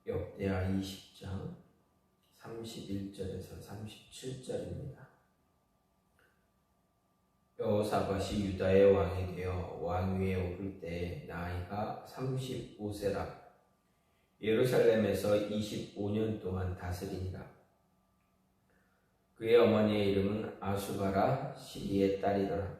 역대하 20장 31절에서 37절입니다. 여호사밧이 유다의 왕이 되어 왕위에 오를 때 나이가 35세라 예루살렘에서 25년 동안 다스리니라. 그의 어머니의 이름은 아수바라 시리의 딸이더라.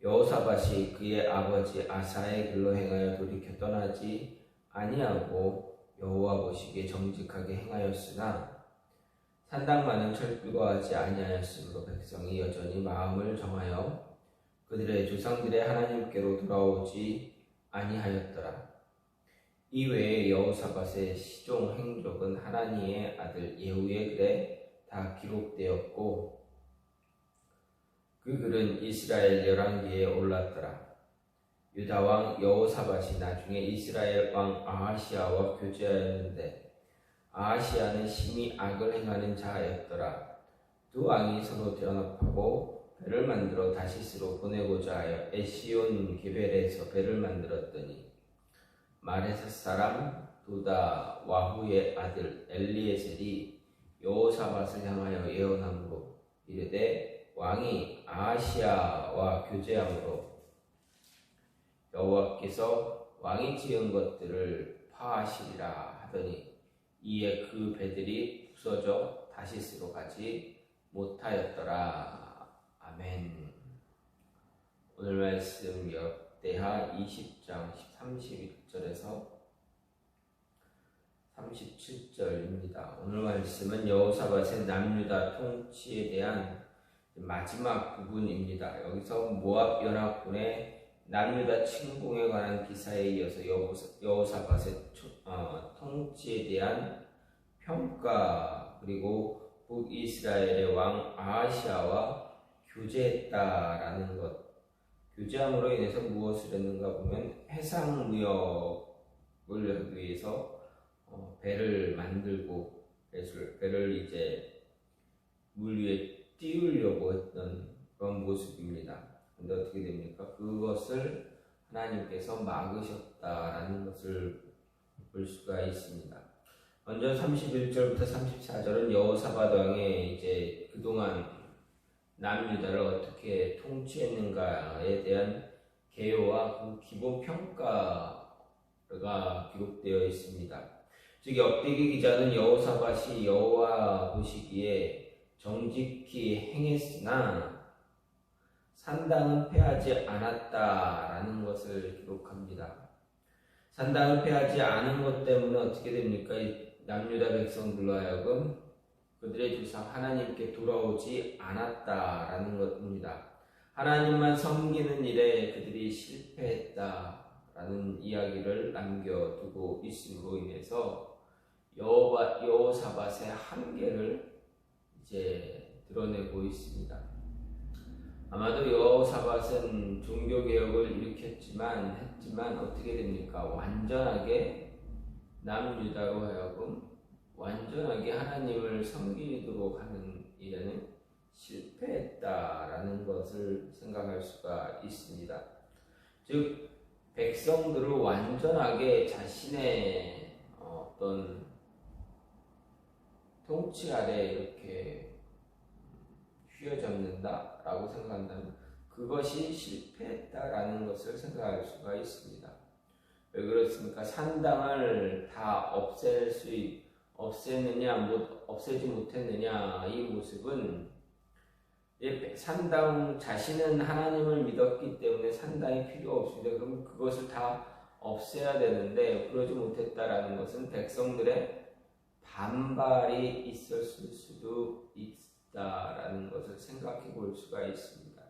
여호사밧이 그의 아버지 아사의 길로 행하여 돌이켜 떠나지 아니하고 여호와 보시기에 정직하게 행하였으나 산당만은 철교하지 아니하였으므로 백성이 여전히 마음을 정하여 그들의 조상들의 하나님께로 돌아오지 아니하였더라. 이외에 여호사밧의 시종 행적은 하나니의 아들 예후의 글에 다 기록되었고 그 글은 이스라엘 열왕기에 올랐더라. 유다왕 여호사밧이 나중에 이스라엘 왕 아하시아와 교제하였는데 아하시아는 심히 악을 행하는 자였더라. 두 왕이 서로 연합하고 배를 만들어 다시스로 보내고자 하여 에시온 게벨에서 배를 만들었더니 마레사 사람 도다 와후의 아들 엘리에셀이 여호사밧을 향하여 예언함으로 이르되 왕이 아하시아와 교제함으로 여호와께서 왕이 지은 것들을 파하시리라 하더니 이에 그 배들이 부서져 다시스로 가지 못하였더라. 아멘. 오늘 말씀 역대하 20장 31절에서 37절입니다. 오늘 말씀은 여호사밧의 남유다 통치에 대한 마지막 부분입니다. 여기서 모압 연합군의 남유다 침공에 관한 기사에 이어서 여호사밧의 통치에 대한 평가 그리고 북이스라엘의 왕 아하시아와 교제했다라는 것. 교제함으로 인해서 무엇을 했는가 보면 해상무역을 하기 위해서 배를 만들고 배를 이제 물 위에 띄우려고 했던 그런 모습입니다. 근데 어떻게 됩니까? 그것을 하나님께서 막으셨다라는 것을 볼 수가 있습니다. 먼저 31절부터 34절은 여호사밧 왕의 이제 그동안 남유다를 어떻게 통치했는가에 대한 개요와 그 기본 평가가 기록되어 있습니다. 즉 역대기 기자는 여호사밧이 여호와 보시기에 정직히 행했으나 산당은 패하지 않았다라는 것을 기록합니다. 산당을 패하지 않은 것 때문에 어떻게 됩니까? 남유다 백성들로 하여금 그들의 조상 하나님께 돌아오지 않았다라는 것입니다. 하나님만 섬기는 일에 그들이 실패했다라는 이야기를 남겨두고 있음으로 인해서 여호사밧의 한계를 이제 드러내고 있습니다. 아마도 여호사밧은 종교개혁을 일으켰지만 어떻게 됩니까? 완전하게 남유다로 하여금 완전하게 하나님을 섬기도록 하는 일에는 실패했다라는 것을 생각할 수가 있습니다. 즉 백성들을 완전하게 자신의 어떤 통치 아래 이렇게 휘어잡는다라고 생각한다면 그것이 실패했다라는 것을 생각할 수가 있습니다. 왜 그렇습니까? 산당을 다 없애느냐, 없애지 못했느냐, 이 모습은 산당 자신은 하나님을 믿었기 때문에 산당이 필요 없습니다. 그럼 그것을 다 없애야 되는데 그러지 못했다라는 것은 백성들의 반발이 있었을 수도 있다라는 것을 생각해 볼 수가 있습니다.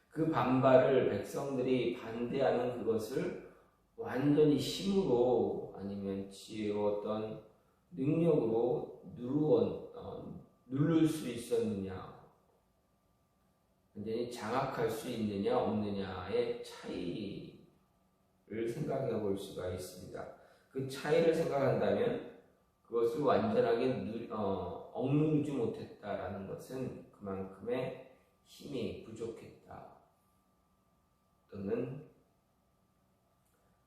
그 반발을 백성들이 반대하는 그것을 완전히 힘으로 아니면 지혜로 어떤 능력으로 누를 수 있었느냐, 완전히 장악할 수 있느냐 없느냐의 차이를 생각해 볼 수가 있습니다. 그 차이를 생각한다면 그것을 완전하게 억누르지 못했다라는 것은 그만큼의 힘이 부족했다 또는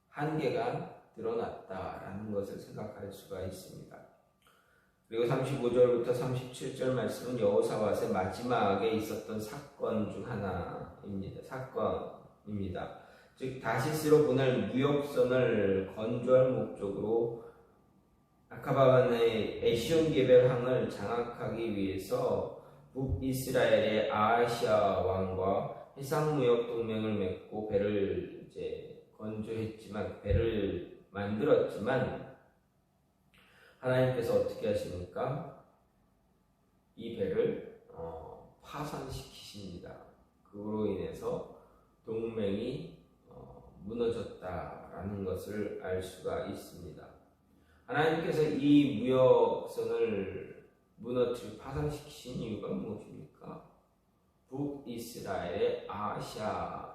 한계가 드러났다라는 것을 생각할 수가 있습니다. 그리고 35절부터 37절 말씀은 여호사밧의 마지막에 있었던 사건 중 하나입니다. 사건입니다. 즉 다시스로 보낼 무역선을 건조할 목적으로 아카바반의 에시온게벨항을 장악하기 위해서 북이스라엘의 아하시아 왕과 해상무역 동맹을 맺고 배를 배를 만들었지만 하나님께서 어떻게 하십니까? 이 배를 파산시키십니다. 그로 인해서 동맹이 무너졌다라는 것을 알 수가 있습니다. 하나님께서 이 무역선을 파산시키신 이유가 무엇입니까? 북이스라엘의 아하시아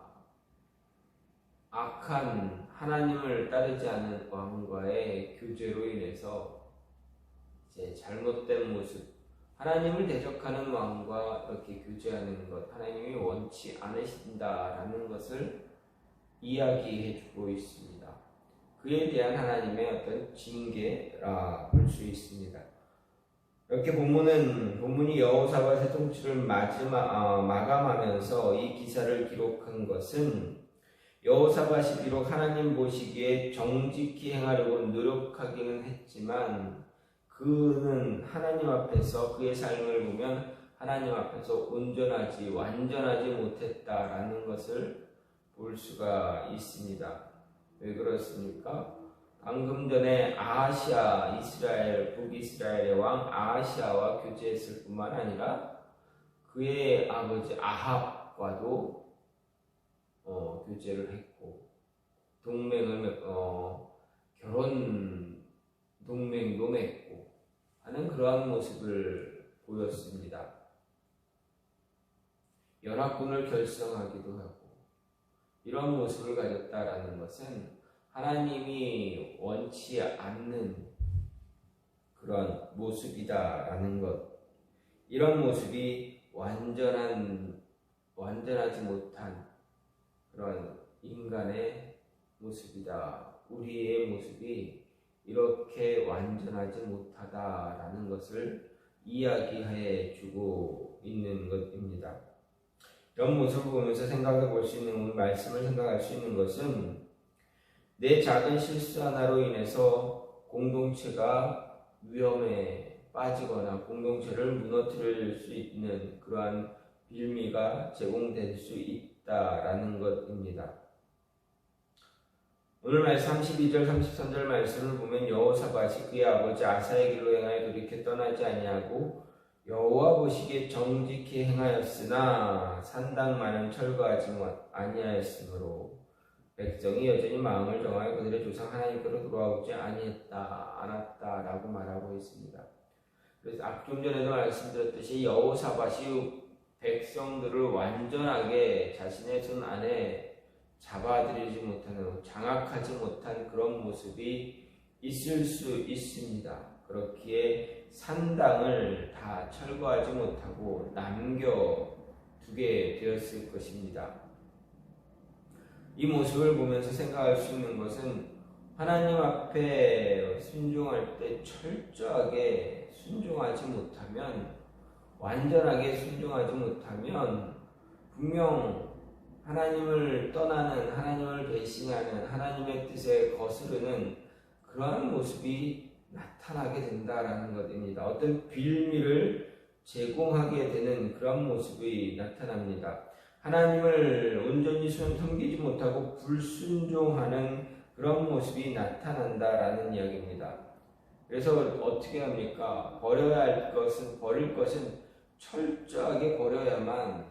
악한 하나님을 따르지 않은 왕과의 교제로 인해서 잘못된 모습, 하나님을 대적하는 왕과 이렇게 교제하는 것, 하나님이 원치 않으신다라는 것을 이야기해주고 있습니다. 그에 대한 하나님의 어떤 징계라 볼 수 있습니다. 이렇게 본문이 여호사밧의 통치를 마감하면서 이 기사를 기록한 것은 여호사밧이 비록 하나님 보시기에 정직히 행하려고 노력하기는 했지만 그는 하나님 앞에서 그의 삶을 보면 하나님 앞에서 완전하지 못했다라는 것을 볼 수가 있습니다. 왜 그렇습니까? 방금 전에 북이스라엘의 왕 아하시아와 교제했을 뿐만 아니라 그의 아버지 아합과도 교제를 했고 결혼 동맹도 맺고 하는 그러한 모습을 보였습니다. 연합군을 결성하기도 하고 이런 모습을 가졌다라는 것은 하나님이 원치 않는 그런 모습이다라는 것, 이런 모습이 완전하지 못한 그런 인간의 모습이다. 우리의 모습이 이렇게 완전하지 못하다라는 것을 이야기해 주고 있는 것입니다. 이런 모습을 보면서 생각해 볼 수 있는 말씀을 생각할 수 있는 것은 내 작은 실수 하나로 인해서 공동체가 위험에 빠지거나 공동체를 무너뜨릴 수 있는 그러한 빌미가 제공될 수 있다라는 것입니다. 오늘 말씀 32절 33절 말씀을 보면 여호사밧이 그의 아버지 아사의 길로 행하여 돌이켜 떠나지 아니하고 여호와 보시기에 정직히 행하였으나 산당만은 철거하지 아니하였으므로 백성이 여전히 마음을 정하여 그들의 조상 하나님께로 돌아오지 않았다라고 말하고 있습니다. 그래서 좀 전에도 말씀드렸듯이 여호사밧이 백성들을 완전하게 자신의 손 안에 잡아들이지 못하는, 장악하지 못한 그런 모습이 있을 수 있습니다. 그렇기에 산당을 다 철거하지 못하고 남겨두게 되었을 것입니다. 이 모습을 보면서 생각할 수 있는 것은 하나님 앞에 순종할 때 철저하게 순종하지 못하면, 완전하게 순종하지 못하면 분명 하나님을 떠나는, 하나님을 배신하는, 하나님의 뜻에 거스르는 그러한 모습이 나타나게 된다라는 것입니다. 어떤 빌미를 제공하게 되는 그런 모습이 나타납니다. 하나님을 온전히 섬기지 못하고 불순종하는 그런 모습이 나타난다라는 이야기입니다. 그래서 어떻게 합니까? 버릴 것은 철저하게 버려야만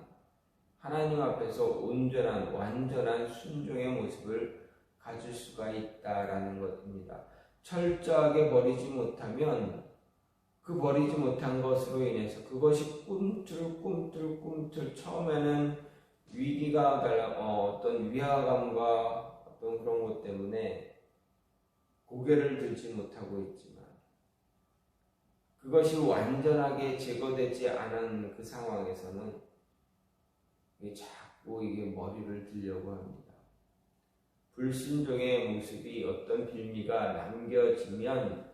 하나님 앞에서 온전한, 완전한 순종의 모습을 가질 수가 있다라는 것입니다. 철저하게 버리지 못하면 그 버리지 못한 것으로 인해서 그것이 꿈틀꿈틀 처음에는 위기가 어떤 위화감과 어떤 그런 것 때문에 고개를 들지 못하고 있지만 그것이 완전하게 제거되지 않은 그 상황에서는 자꾸 이게 머리를 들려고 합니다. 불순종의 모습이 어떤 빌미가 남겨지면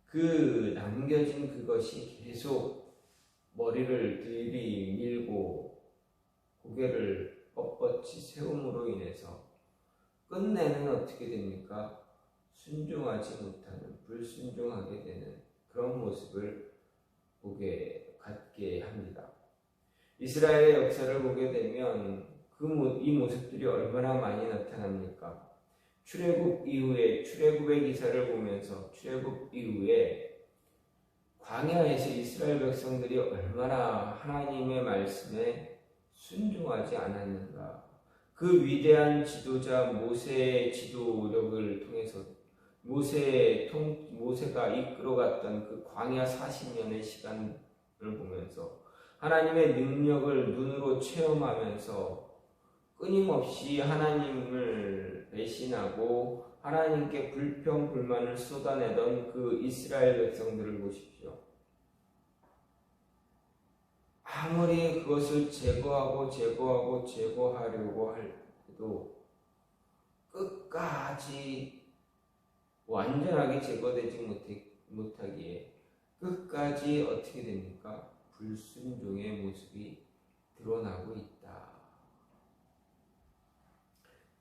그 남겨진 그것이 계속 머리를 들이밀고 고개를 뻣뻣이 세움으로 인해서 끝내는 어떻게 됩니까? 순종하지 못하는, 불순종하게 되는 그런 모습을 갖게 합니다. 이스라엘의 역사를 보게 되면 이 모습들이 얼마나 많이 나타납니까? 출애굽의 기사를 보면서 출애굽 이후에 광야에서 이스라엘 백성들이 얼마나 하나님의 말씀에 순종하지 않았는가. 그 위대한 지도자 모세의 지도력을 통해서 모세가 이끌어갔던 그 광야 40년의 시간을 보면서 하나님의 능력을 눈으로 체험하면서 끊임없이 하나님을 배신하고 하나님께 불평불만을 쏟아내던 그 이스라엘 백성들을 보십시오. 아무리 그것을 제거하려고 해도 끝까지 완전하게 제거되지 못하기에 끝까지 어떻게 됩니까? 불순종의 모습이 드러나고 있다.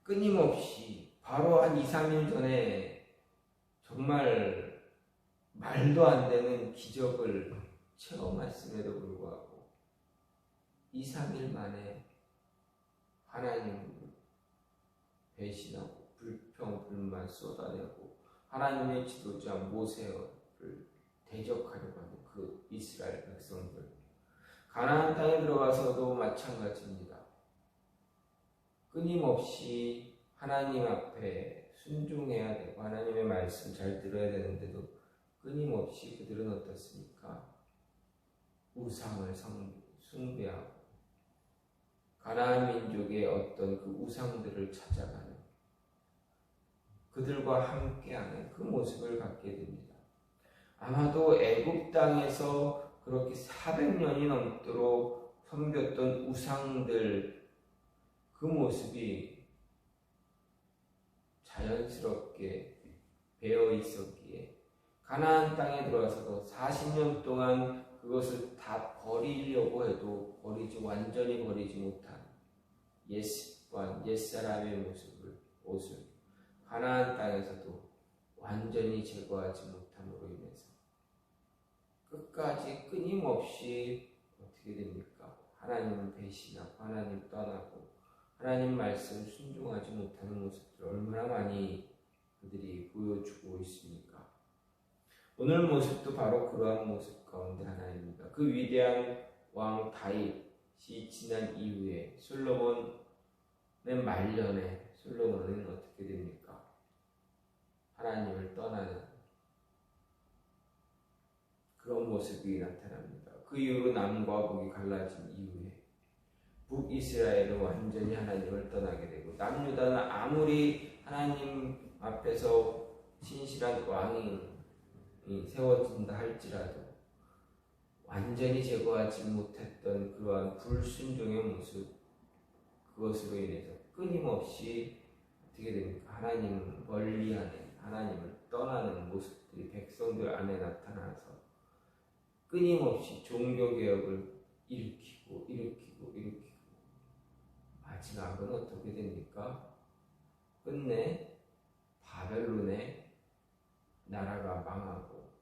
끊임없이 바로 한 2, 3일 전에 정말 말도 안 되는 기적을 체험했음에도 불구하고 2, 3일 만에 하나님을 배신하고 불평불만 쏟아내고 하나님의 지도자 모세를 대적하려고 하는 그 이스라엘 백성들, 가나안 땅에 들어가서도 마찬가지입니다. 끊임없이 하나님 앞에 순종해야 되고 하나님의 말씀 잘 들어야 되는데도 끊임없이 그들은 어떻습니까? 우상을 숭배하고 가나안 민족의 어떤 그 우상들을 찾아가는, 그들과 함께하는 그 모습을 갖게 됩니다. 아마도 애굽 땅에서 그렇게 400년이 넘도록 섬겼던 우상들, 그 모습이 자연스럽게 배어 있었기에 가나안 땅에 들어와서도 40년 동안 그것을 다 버리려고 해도 완전히 버리지 못한 옛사람의 옷을 가나안 땅에서도 완전히 제거하지 못함으로 인해서 끝까지 끊임없이 어떻게 됩니까? 하나님을 배신하고 하나님 떠나고 하나님 말씀 순종하지 못하는 모습들을 얼마나 많이 그들이 보여주고 있습니까? 오늘 모습도 바로 그러한 모습 가운데 하나입니다. 그 위대한 왕 다윗이 지난 이후에 솔로몬의 말년에 솔로몬은 어떻게 됩니까? 하나님을 떠나는 그런 모습이 나타납니다. 그 이후로 남과 북이 갈라진 이후에 북이스라엘은 완전히 하나님을 떠나게 되고 남유다는 아무리 하나님 앞에서 신실한 왕이 세워진다 할지라도 완전히 제거하지 못했던 그러한 불순종의 모습, 그것으로 인해서 끊임없이 어떻게 됩니까? 하나님을 멀리하는, 하나님을 떠나는 모습들이 백성들 안에 나타나서 끊임없이 종교개혁을 일으키고 마지막은 어떻게 됩니까? 끝내 바벨론의 나라가 망하고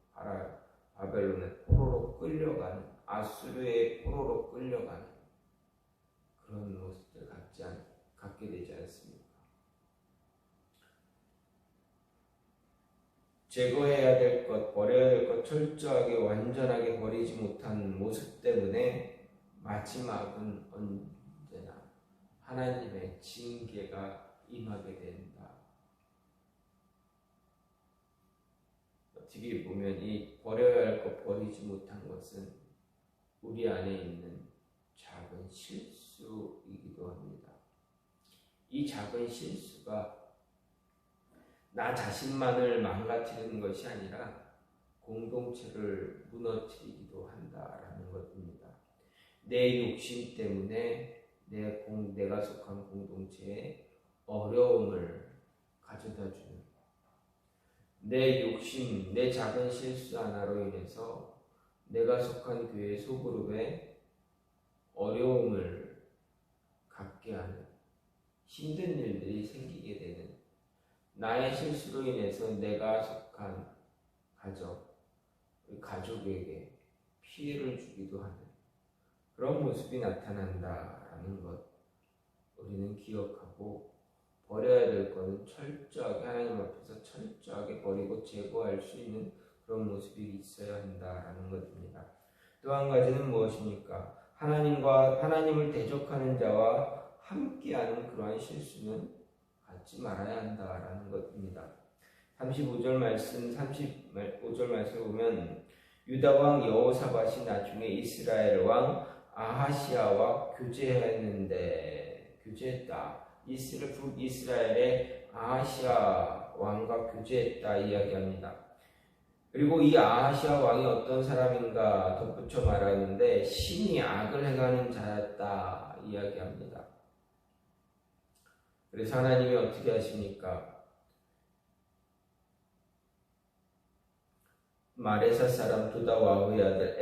바벨론의 포로로 끌려가는, 아수르의 포로로 끌려가는 그런 모습들 갖게 되지 않습니까? 제거해야 될 것, 버려야 될 것 철저하게 완전하게 버리지 못한 모습 때문에 마지막은 언제나 하나님의 징계가 임하게 된다. 어떻게 보면 이 버려야 할 것 버리지 못한 것은 우리 안에 있는 작은 실수이기도 합니다. 이 작은 실수가 나 자신만을 망가뜨리는 것이 아니라 공동체를 무너뜨리기도 한다라는 것입니다. 내 욕심 때문에 내가 속한 공동체에 어려움을 가져다 주는, 내 욕심, 내 작은 실수 하나로 인해서 내가 속한 교회 소그룹에 어려움을 갖게 하는, 힘든 일들이 생기게 되는, 나의 실수로 인해서 내가 속한 가족에게 피해를 주기도 하는 그런 모습이 나타난다라는 것, 우리는 기억하고 버려야 될 것은 철저하게 하나님 앞에서 철저하게 버리고 제거할 수 있는 그런 모습이 있어야 한다라는 것입니다. 또 한 가지는 무엇입니까? 하나님을 대적하는 자와 함께하는 그러한 실수는 갖지 말아야 한다라는 것입니다. 35절 말씀 보면 유다 왕 여호사밧이 나중에 이스라엘 왕 아하시아와 교제했다. 북이스라엘의 아하시아 왕과 교제했다 이야기합니다. 그리고 이 아하시아 왕이 어떤 사람인가 덧붙여 말하는데 신이 악을 행하는 자였다 이야기합니다. 그래서 하나님이 어떻게 하십니까? 마레사 사람 두다와후의 아들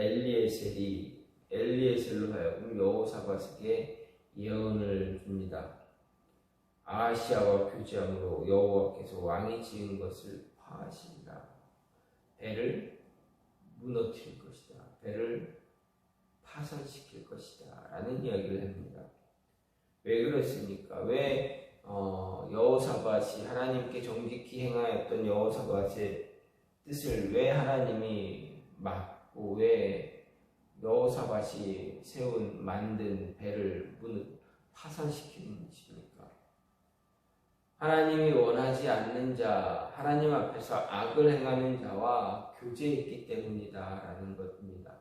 엘리에셀로 하여금 여호사밧에게 예언을 줍니다. 아하시아와 교제함으로 여호와께서 왕이 지은 것을 파하시리라. 배를 무너뜨릴 것이다. 배를 파산시킬 것이다. 라는 이야기를 합니다. 왜 그렇습니까? 왜 여호사밧이 하나님께 정직히 행하였던 여호사밧의 뜻을 왜 하나님이 막고 왜 여호사밧이 만든 배를 파산시키는 것입니까? 하나님이 원하지 않는 자, 하나님 앞에서 악을 행하는 자와 교제했기 때문이다라는 것입니다.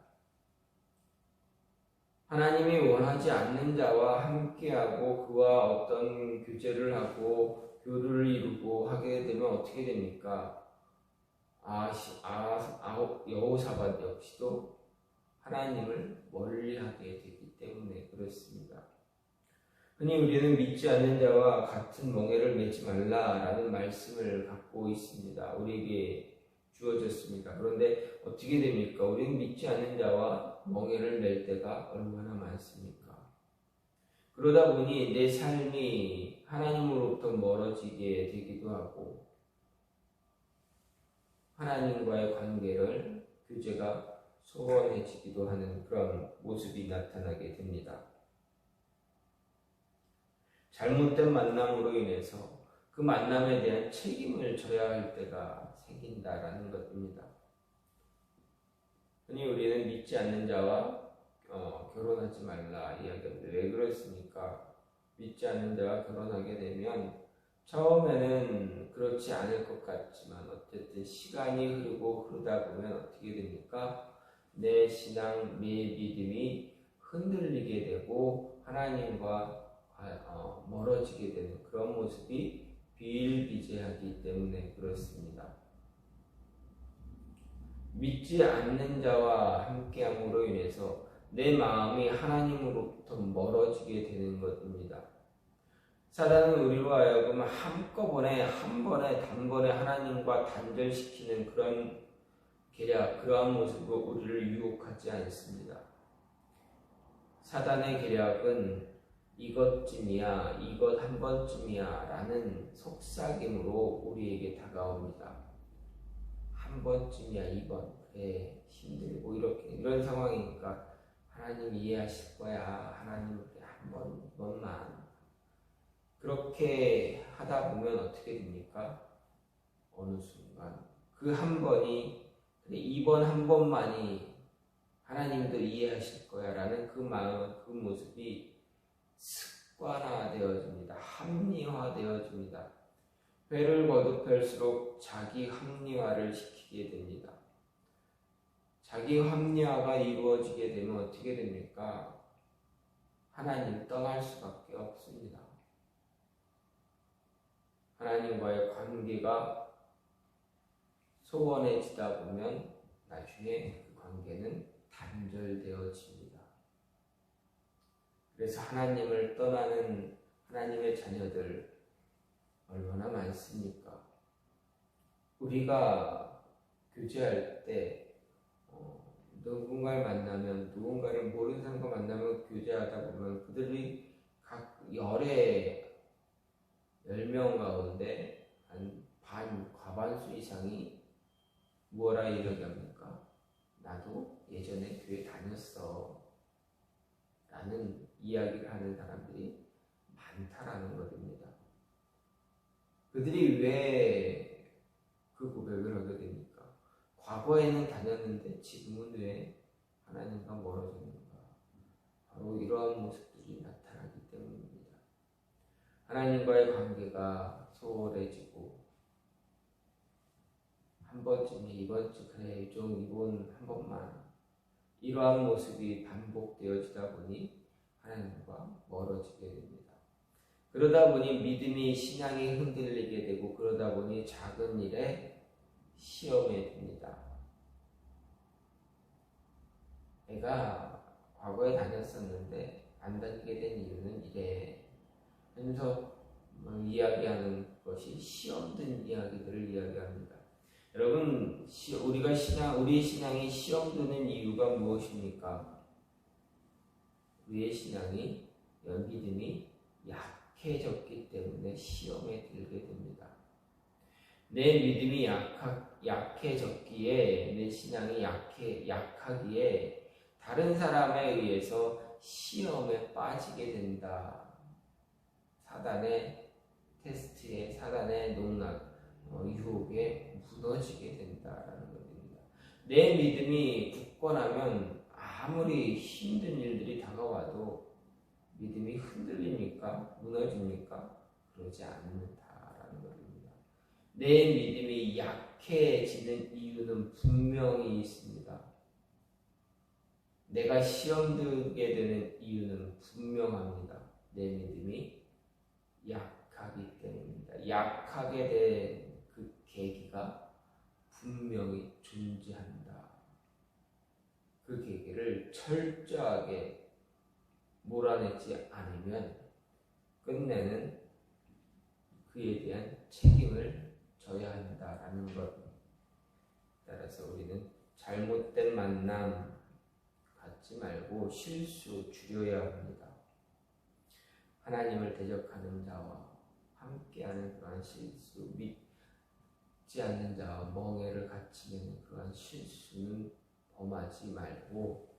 하나님이 원하지 않는 자와 함께하고 그와 어떤 교제를 하고 교류를 이루고 하게 되면 어떻게 됩니까? 여호사밧 역시도 하나님을 멀리하게 되기 때문에 그렇습니다. 흔히 우리는 믿지 않는 자와 같은 멍에를 매지 말라라는 말씀을 갖고 있습니다. 우리에게 주어졌습니다. 그런데 어떻게 됩니까? 우리는 믿지 않는 자와 멍에를 맬 때가 얼마나 많습니까? 그러다 보니 내 삶이 하나님으로부터 멀어지게 되기도 하고 하나님과의 교제가 소원해지기도 하는 그런 모습이 나타나게 됩니다. 잘못된 만남으로 인해서 그 만남에 대한 책임을 져야 할 때가 생긴다라는 것입니다. 흔히 우리는 믿지 않는 자와 결혼하지 말라 이야기합니다. 왜 그렇습니까? 믿지 않는 자와 결혼하게 되면 처음에는 그렇지 않을 것 같지만 어쨌든 시간이 흐르다 보면 어떻게 됩니까? 내 신앙, 내 믿음이 흔들리게 되고 하나님과 멀어지게 되는 그런 모습이 비일비재하기 때문에 그렇습니다. 믿지 않는 자와 함께함으로 인해서 내 마음이 하나님으로부터 멀어지게 되는 것입니다. 사단은 우리로 하여금 한꺼번에 단번에 하나님과 단절시키는 그러한 모습으로 우리를 유혹하지 않습니다. 사단의 계략은 이것쯤이야, 이것 한 번쯤이야 라는 속삭임으로 우리에게 다가옵니다. 한 번쯤이야, 이번, 그래, 힘들고 이런 상황이니까 하나님 이해하실 거야. 하나님 이번만. 그렇게 하다 보면 어떻게 됩니까? 어느 순간 그 한 번이, 이번 한 번만이 하나님도 이해하실 거야 라는 그 마음, 그 모습이 습관화되어집니다. 합리화되어집니다. 회를 거듭할수록 자기 합리화를 시키게 됩니다. 자기 합리화가 이루어지게 되면 어떻게 됩니까? 하나님 떠날 수밖에 없습니다. 하나님과의 관계가 소원해지다 보면 나중에 그 관계는 단절되어집니다. 그래서 하나님을 떠나는 하나님의 자녀들, 얼마나 많습니까? 우리가 교제할 때 누군가를 만나면, 누군가를 모르는 사람과 만나면 교제하다 보면 그들이 각 10명 가운데 한 과반수 이상이 뭐라 이야기합니까? 나도 예전에 교회 다녔어 라는 이야기를 하는 사람들이 많다라는 것입니다. 그들이 왜 그 고백을 하게 됩니까? 과거에는 다녔는데 지금은 왜 하나님과 멀어졌는가? 바로 이러한 모습들이 나타나기 때문입니다. 하나님과의 관계가 소홀해지고, 한 번쯤에 이번 주 그래 좀 이번 한 번만, 이러한 모습이 반복되어지다 보니 하나님과 멀어지게 됩니다. 그러다 보니 믿음이, 신앙이 흔들리게 되고, 그러다 보니 작은 일에 시험에 듭니다. 내가 과거에 다녔었는데 안 다니게 된 이유는 이래 하면서 이야기하는 것이 시험 든 이야기들을 이야기합니다. 여러분, 우리의 신앙이 시험 드는 이유가 무엇입니까? 우리의 신앙이, 믿음이 약해졌기 때문에 시험에 들게 됩니다. 내 믿음이 약해졌기에, 내 신앙이 약하기에 다른 사람에 의해서 시험에 빠지게 된다. 사단의 테스트에, 사단의 농락, 유혹에 무너지게 된다라는 것입니다. 내 믿음이 굳건하면 아무리 힘든 일들이 다가와도 믿음이 흔들립니까? 무너집니까? 그러지 않는다라는 것입니다. 내 믿음이 약해지는 이유는 분명히 있습니다. 내가 시험 들게 되는 이유는 분명합니다. 내 믿음이 약하기 때문입니다. 약하게 된 그 계기가 분명히 존재한다. 그 계기를 철저하게 몰아내지 않으면 끝내는 그에 대한 책임을 져야 한다라는 것. 따라서 우리는 잘못된 만남 갖지 말고 실수 줄여야 합니다. 하나님을 대적하는 자와 함께하는 그러한 실수, 믿지 않는 자와 멍에를 같이 내는 그러한 실수는 범하지 말고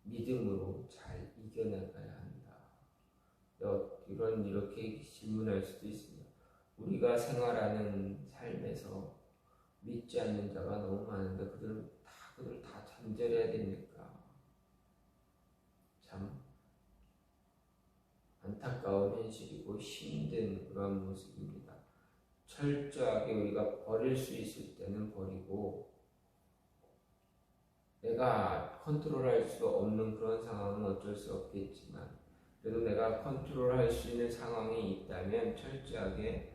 믿음으로 잘 이겨나가야 한다. 이렇게 질문할 수도 있습니다. 우리가 생활하는 삶에서 믿지 않는 자가 너무 많은데 그들 다 단절해야 됩니까? 참 안타까운 현실이고 힘든 그런 모습입니다. 철저하게 우리가 버릴 수 있을 때는 버리고, 내가 컨트롤할 수 없는 그런 상황은 어쩔 수 없겠지만 그래도 내가 컨트롤할 수 있는 상황이 있다면 철저하게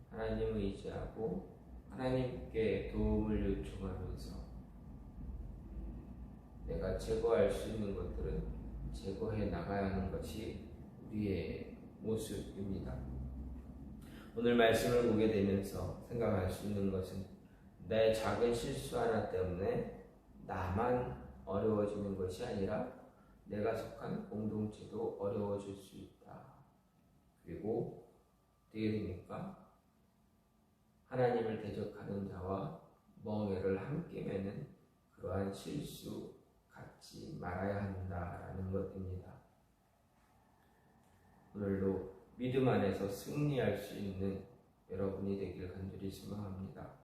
하나님을 의지하고 하나님께 도움을 요청하면서 내가 제거할 수 있는 것들은 제거해 나가야 하는 것이 우리의 모습입니다. 오늘 말씀을 보게 되면서 생각할 수 있는 것은 내 작은 실수 하나 때문에 나만 어려워지는 것이 아니라 내가 속한 공동체도 어려워질 수 있다. 그리고 어떻게 됩니까? 하나님을 대적하는 자와 멍에를 함께 매는 그러한 실수 갖지 말아야 한다라는 것입니다. 오늘도 믿음 안에서 승리할 수 있는 여러분이 되길 간절히 소망합니다.